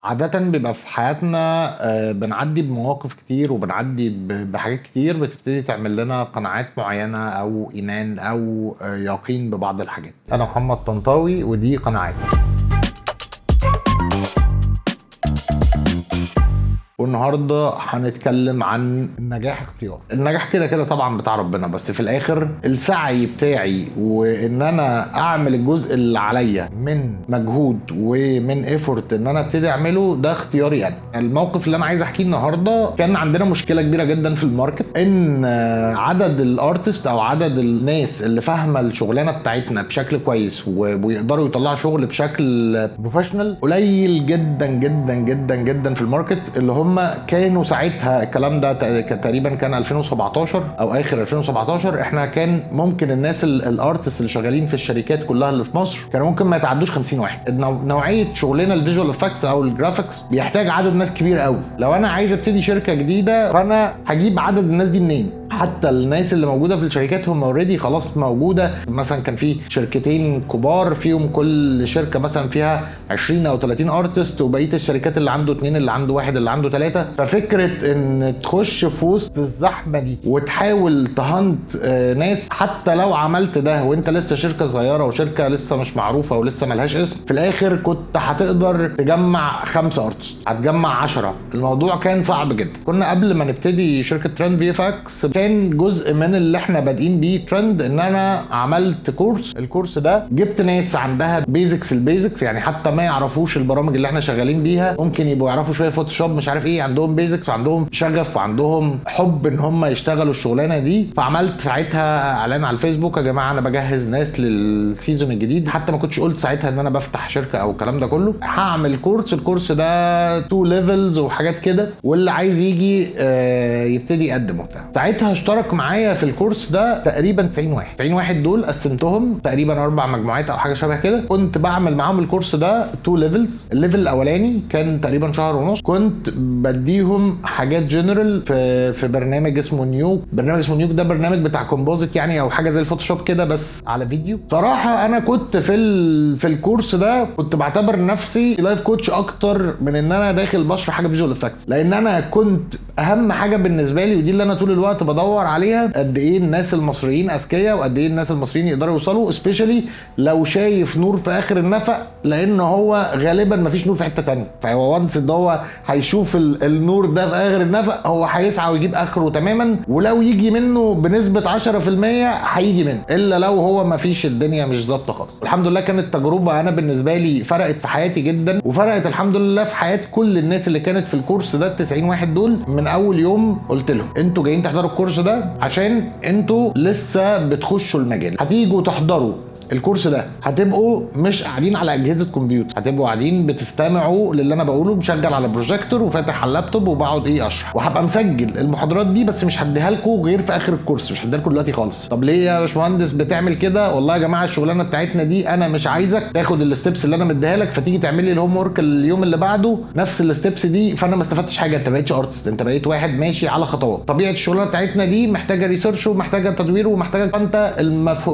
عادةً بيبقى في حياتنا بنعدّي بمواقف كتير وبنعدّي بحاجات كتير بتبتدي تعمل لنا قناعات معيّنة أو إيمان أو يقين ببعض الحاجات. أنا محمد طنطاوي ودي قناعاتي. والنهارده هنتكلم عن النجاح اختيار. النجاح كده طبعا بتاع ربنا، بس في الاخر السعي بتاعي وان انا اعمل الجزء اللي عليا من مجهود ومن ايفورت ان انا ابتدي اعمله، ده اختياري انا. الموقف اللي انا عايز احكيه النهارده، كان عندنا مشكله كبيره جدا في الماركت، ان عدد الارتست او عدد الناس اللي فاهمه الشغلانه بتاعتنا بشكل كويس ويقدروا يطلعوا شغل بشكل بروفيشنال قليل جدا جدا جدا جدا في الماركت. اللي هم كانوا ساعتها، الكلام ده تقريبا كان 2017 او اخر 2017، احنا كان ممكن الناس الارتست اللي شغالين في الشركات كلها اللي في مصر كانوا ممكن ما يتعدوش 50 واحد. نوعيه شغلنا الفيجوال افكتس او الجرافيكس بيحتاج عدد ناس كبير قوي. لو انا عايز ابتدي شركه جديده، فانا هجيب عدد الناس دي منين؟ حتى الناس اللي موجوده في الشركات هم اوريدي خلاص موجوده. مثلا كان في شركتين كبار فيهم كل شركه مثلا فيها 20 او 30 ارتست، وبقيه الشركات اللي عنده 2، اللي عنده 1، اللي عنده 3. ففكره ان تخش في وسط الزحمه دي وتحاول تهنت ناس، حتى لو عملت ده وانت لسه شركه صغيره وشركه لسه مش معروفه ولسه ملهاش اسم، في الاخر كنت هتقدر تجمع 5 ارتست، هتجمع 10. الموضوع كان صعب جدا. كنا قبل ما نبتدي شركه ترند في اف اكس، كان جزء من اللي احنا بادئين بيه ترند ان انا عملت كورس. الكورس ده جبت ناس عندها البيزكس، يعني حتى ما يعرفوش البرامج اللي احنا شغالين بيها، ممكن يبقوا يعرفوا شويه فوتوشوب مش عارف ايه، عندهم بيزكس وعندهم شغف وعندهم حب ان هم يشتغلوا الشغلانه دي. فعملت ساعتها اعلان على الفيسبوك: يا جماعه انا بجهز ناس للسيزون الجديد. حتى ما كنتش قلت ساعتها ان انا بفتح شركه او الكلام ده كله. هعمل كورس، الكورس ده 2 ليفلز وحاجات كده، واللي عايز يجي يبتدي يقدم وبتاع. ساعتها اشترك معايا في الكورس ده تقريبا 90 واحد. 90 واحد دول قسمتهم تقريبا 4 مجموعات او حاجه شبه كده. كنت بعمل معاهم الكورس ده 2 ليفلز. الليفل الاولاني كان تقريبا شهر ونص، كنت بديهم حاجات جنرال في برنامج اسمه نيوك. ده برنامج بتاع كومبوزيت يعني، او حاجه زي الفوتوشوب كده بس على فيديو. صراحه انا كنت في الكورس ده كنت بعتبر نفسي لايف كوتش اكتر من ان انا داخل بشرح حاجه فيجوال افكتس، لان انا كنت اهم حاجه بالنسبه لي، ودي اللي انا طول الوقت بدور عليها، قد ايه الناس المصريين اذكياء وقد ايه الناس المصريين يقدروا يوصلوا، سبيشالي لو شايف نور في اخر النفق، لان هو غالبا مفيش نور في حته تانية. فهو وانس ان هو هيشوف النور ده في اخر النفق، هو هيسعى ويجيب اخره تماما، ولو يجي منه بنسبه 10% هيجي منه، الا لو هو مفيش، الدنيا مش ظابطه خالص. الحمد لله كانت تجربه انا بالنسبه لي فرقت في حياتي جدا، وفرقت الحمد لله في حياه كل الناس اللي كانت في الكورس ده. 90 واحد دول من اول يوم قلت لهم: انتوا جايين تحضروا الكورس ده عشان انتوا لسه بتخشوا المجال، هتيجوا تحضروا الكورس ده هتبقوا مش قاعدين على اجهزه كمبيوتر، هتبقوا قاعدين بتستمعوا للي انا بقوله، مشغل على بروجيكتور وفاتح على اللابتوب وبقعد اشرح، وهبقى مسجل المحاضرات دي، بس مش هديها لكم غير في اخر الكورس، مش هديها لكم دلوقتي خالص. طب ليه يا باشمهندس بتعمل كده؟ والله يا جماعه الشغلانه بتاعتنا دي انا مش عايزك تاخد الستبس اللي انا مديها لك فتيجي تعمل لي الهوم ورك اليوم اللي بعده نفس الستبس دي، فانا ما استفدتش حاجه. انت بقيتش ارتست، انت بقيت واحد ماشي على خطوات. طبيعه الشغلانه بتاعتنا دي محتاجه ريسيرش ومحتاجه تدوير ومحتاجه انت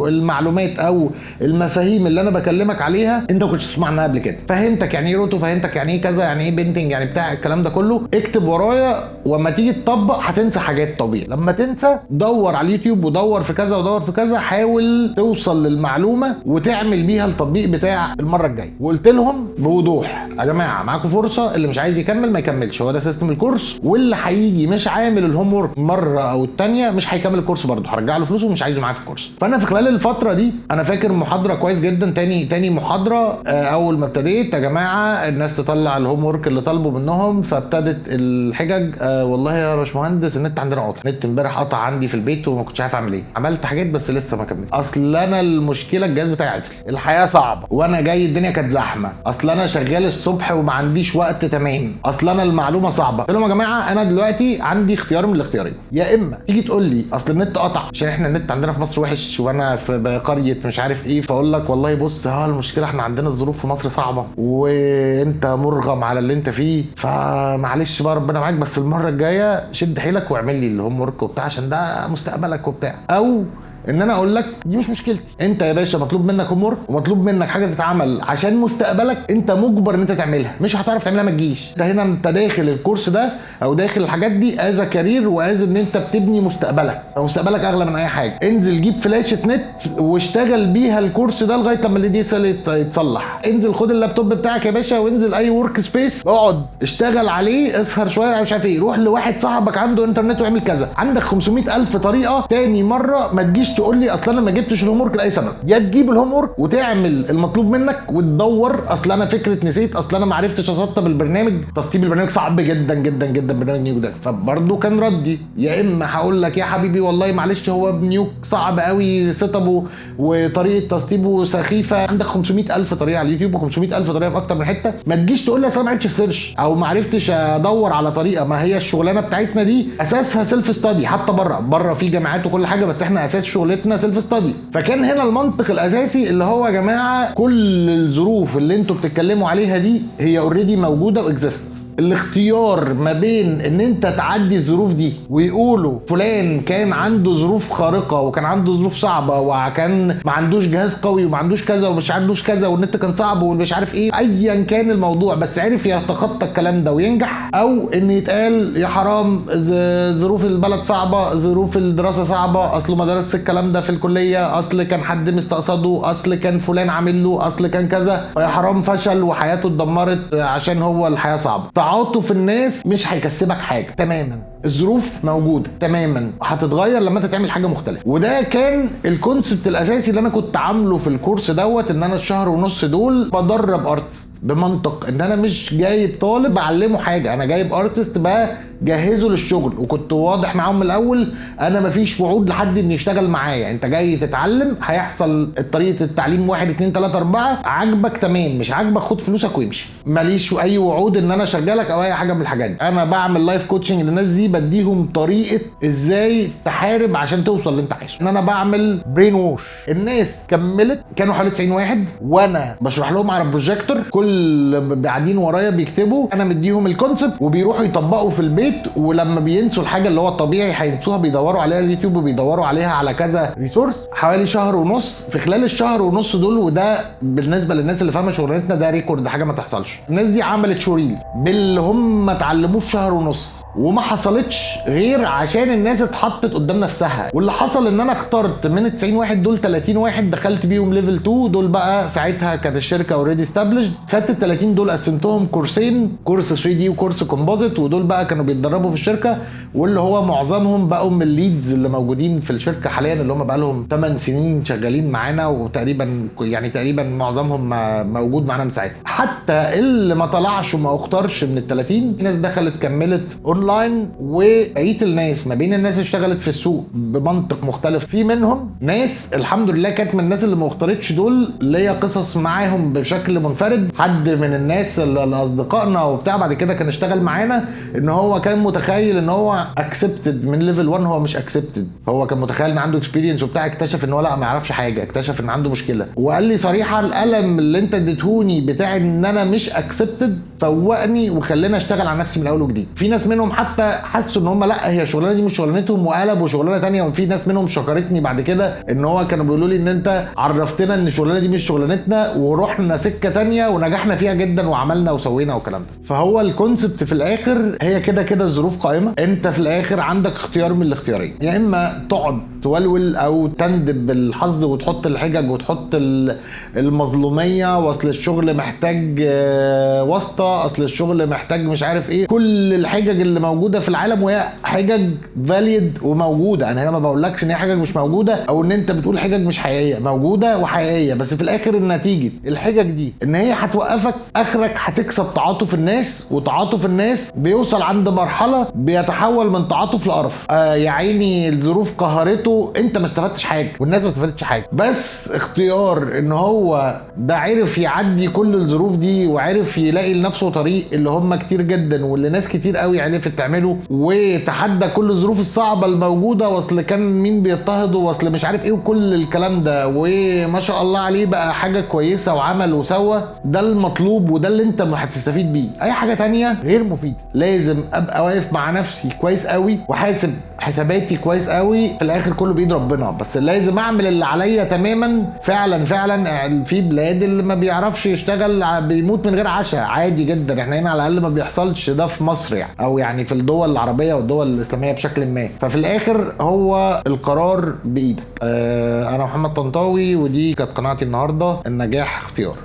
المعلومات او المفاهيم اللي انا بكلمك عليها انت ما كنتش تسمع عنها قبل كده. فهمتك يعني ايه روتو، فهمتك يعني ايه كذا، يعني ايه بينتنج، يعني بتاع الكلام ده كله، اكتب ورايا، واما تيجي تطبق هتنسى حاجات طبيعي. لما تنسى دور على اليوتيوب ودور في كذا ودور في كذا، حاول توصل للمعلومه وتعمل بيها التطبيق بتاع المره الجايه. وقلت لهم بوضوح: يا جماعه معاكم فرصه، اللي مش عايز يكمل ما يكملش، هو ده سيستم الكورس، واللي هيجي مش عامل الهوم ورك مره او الثانيه مش هيكمل الكورس برضه، هرجع له فلوسه ومش عايزه معايا في الكورس. فانا في خلال الفتره دي انا فاكر محاضره كويس جدا، تاني محاضره، اول ما ابتديت: يا جماعه الناس تطلع الهوم ورك اللي طالبه منهم. فابتدت الحجج: والله يا باشمهندس النت عندنا قاطع، النت امبارح قطع عندي في البيت وما كنتش عارف اعمل ايه، عملت حاجات بس لسه ما كملت، اصل انا المشكله الجهاز بتاعي عطل، الحياه صعبه وانا جاي الدنيا كانت زحمه، اصل انا شغال الصبح وما عنديش وقت تمام، اصل انا المعلومه صعبه. قلت لهم: يا جماعه انا دلوقتي عندي اختيار من الاختيارين، يا اما تيجي تقول لي اصل النت قطع عشان احنا النت عندنا في مصر وحش وانا في قريه مش عارف ايه، فاقول لك والله بص المشكله احنا عندنا الظروف في مصر صعبه وانت مرغم على اللي انت فيه، فمعلش بقى ربنا معاك، بس المره الجايه شد حيلك واعمل لي الهوم ورك وبتاع عشان ده مستقبلك وبتاع. او ان انا اقول لك دي مش مشكلتي. انت يا باشا مطلوب منك امور ومطلوب منك حاجه تتعمل عشان مستقبلك، انت مجبر ان انت تعملها، مش هتعرف تعملها ما تجيش. انت هنا انت داخل الكورس ده او داخل الحاجات دي از كارير واز ان انت بتبني مستقبلك، مستقبلك اغلى من اي حاجه. انزل جيب فلاشه نت واشتغل بيها الكورس ده لغايه لما اللي دي يتصلح. انزل خد اللابتوب بتاعك يا باشا وانزل اي ورك سبيس اقعد اشتغل عليه، اسهر شويه مش عارف ايه، روح لواحد صاحبك عنده انترنت واعمل كذا. عندك 500,000 طريقه. تاني مره ما تجيش تقول لي اصل انا ما جبتش الهوم ورك لاي سبب. يا تجيب الهوم ورك وتعمل المطلوب منك وتدور، اصل انا فكره نسيت، اصل انا ما عرفتش اسطب البرنامج. تسطيب البرنامج صعب جدا جدا جدا برنامج نيوك ده. فبرضه كان ردي يا اما هقول لك يا حبيبي والله معلش هو نيوك صعب قوي سيت ابه وطريقه تسطيبه سخيفه. عندك 500,000 طريقه على اليوتيوب و500,000 طريقه في اكتر من حته. ما تجيش تقول لي اصل انا ما عرفتش سيرش او ما عرفتش ادور على طريقه. ما هي الشغلانه بتاعتنا دي اساسها سيلف ستادي، حتى بره في جامعات وكل حاجه، بس احنا اساس شغلتنا سيلف ستادي. فكان هنا المنطق الاساسي اللي هو يا جماعه كل الظروف اللي انتوا بتتكلموا عليها دي هي اوريدي موجوده واكزيست. الاختيار ما بين ان انت تعدي الظروف دي ويقولوا فلان كان عنده ظروف خارقه وكان عنده ظروف صعبه وكان ما عندوش جهاز قوي وما عندوش كذا ومش عندوش كذا والنت كان صعب ومش عارف ايه، ايا كان الموضوع بس عرف يتخطى الكلام ده وينجح، او ان يتقال يا حرام ظروف البلد صعبه، ظروف الدراسه صعبه، اصله ما درسش الكلام ده في الكليه، اصل كان حد مستقصده، اصل كان فلان عامل له، اصل كان كذا، يا حرام فشل وحياته اتدمرت عشان هو الحياه صعبه. تعاطف الناس مش هيكسبك حاجه تماما. الظروف موجوده تماما، هتتغير لما انت تعمل حاجه مختلفه. وده كان الكونسبت الاساسي اللي انا كنت عامله في الكورس دوت، ان انا الشهر ونص دول بدرب ارتست بمنطق ان انا مش جايب طالب بعلمه حاجه، انا جايب ارتست بجهزه للشغل. وكنت واضح معاهم من الاول انا مفيش وعود لحد ان يشتغل معايا، انت جاي تتعلم هيحصل طريقه التعليم 1 2 3 4، عاجبك تمام، مش عاجبك خد فلوسك وامشي. ماليش اي وعود ان انا اشغلك او اي حاجه من الحاجات دي. انا بعمل لايف كوتشنج للناس دي، بديهم طريقه ازاي تحارب عشان توصل اللي انت عايزه. ان انا بعمل برين ووش. الناس كملت، كانوا حوالي 90 واحد وانا بشرح لهم على البروجيكتور، كل قاعدين ورايا بيكتبوا، انا مديهم الكونسبت وبيروحوا يطبقوا في البيت. ولما بينسوا الحاجه اللي هو الطبيعي هينسوها بيدوروا عليها على اليوتيوب وبيدوروا عليها على كذا ريسورس. حوالي شهر ونص. في خلال الشهر ونص دول، وده بالنسبه للناس اللي فاهمه شغلانتنا ده ريكورد، حاجه ما تحصلش، الناس دي عملت شوريل باللي هم اتعلموه في شهر ونص. وما حصلتش غير عشان الناس اتحطت قدام نفسها. واللي حصل ان انا اخترت من ال 90 واحد دول 30 واحد دخلت بيهم ليفل 2. دول بقى ساعتها كانت الشركه اوريدي استابلشد. خدت ال 30 دول قسمتهم كورسين، كورس 3 دي وكورس كومبوزيت، ودول بقى كانوا بيتدربوا في الشركه، واللي هو معظمهم بقوا من الليدز اللي موجودين في الشركه حاليا، اللي هم بقى لهم 8 سنين شغالين معانا، وتقريبا تقريبا معظمهم موجود معانا من ساعتها. حتى اللي ما طلعش وما اختارش من ال 30، ناس دخلت كملت اونلاين. وبقيه الناس ما بين الناس اللي اشتغلت في السوق بمنطق مختلف. في منهم ناس الحمد لله كانت من الناس اللي ما اختارتش، دول ليا قصص معاهم بشكل منفرد. حد من الناس اللي اصدقائنا وبتاع بعد كده كان اشتغل معانا، ان هو كان متخيل ان هو اكسبتد من ليفل 1، هو مش اكسبتد. هو كان متخيل ان عنده اكسبيرينس وبتاع، اكتشف ان هو لا ما يعرفش حاجه، اكتشف ان عنده مشكله. وقال لي صريحه الالم اللي انت اديتهوني بتاع ان انا مش اكسبتد فوقني وخلاني اشتغل على نفسي من الاول وجديد. في ناس منهم حتى حسوا ان هم لا هي الشغلانه دي مش شغلانتهم وقلبوا شغلانه ثانيه. وفي ناس منهم شكرتني بعد كده ان هو كانوا بيقولوا لي ان انت عرفتنا ان الشغلانه دي مش شغلانتنا ورحنا سكه ثانيه ونجحنا فيها جدا وعملنا وسوينا والكلام ده. فهو الكونسبت في الاخر هي كده الظروف قائمه، انت في الاخر عندك اختيار من الاختيارين، يا اما تقعد تولول او تندب بالحظ وتحط الحجج وتحط المظلوميه، واصل الشغل محتاج واسطه، اصل الشغل محتاج مش عارف ايه، كل الحجج اللي موجوده في العالم وهي حجج فاليد وموجوده. انا هنا ما بقولكش ان هي حجج مش موجوده او ان انت بتقول حجج مش حقيقيه، موجوده وحقيقيه، بس في الاخر النتيجه الحجج دي ان هي هتوقفك. اخرك هتكسب تعاطف الناس، وتعاطف الناس بيوصل عند مرحله بيتحول من تعاطف لقرف. يا عيني الظروف قهرته، انت ما استفدتش حاجه والناس ما استفادتش حاجه. بس اختيار ان هو ده عرف يعدي كل الظروف دي وعرف يلاقي لنفسه طريق اللي هم كتير جدا واللي ناس كتير قوي عرفت تعمله، وتحدى كل الظروف الصعبه الموجوده، واصل كان مين بيضطهده، واصل مش عارف ايه وكل الكلام ده، وما شاء الله عليه بقى حاجه كويسه وعمل وسوى. ده المطلوب وده اللي انت هتستفيد بيه. اي حاجه تانية غير مفيده. لازم ابقى واقف مع نفسي كويس قوي وحاسب حساباتي كويس قوي. في الاخر كل كله بايد ربنا، بس لازم اعمل اللي عليا تماما. فعلا فعلا في بلاد اللي ما بيعرفش يشتغل بيموت من غير عشاء عادي جدا، احنا هنا على الاقل ما بيحصلش ده في مصر يعني، او يعني في الدول العربيه والدول الاسلاميه بشكل ما. ففي الاخر هو القرار بايدك. انا محمد طنطاوي، ودي كانت قناعتي النهارده، النجاح اختيار.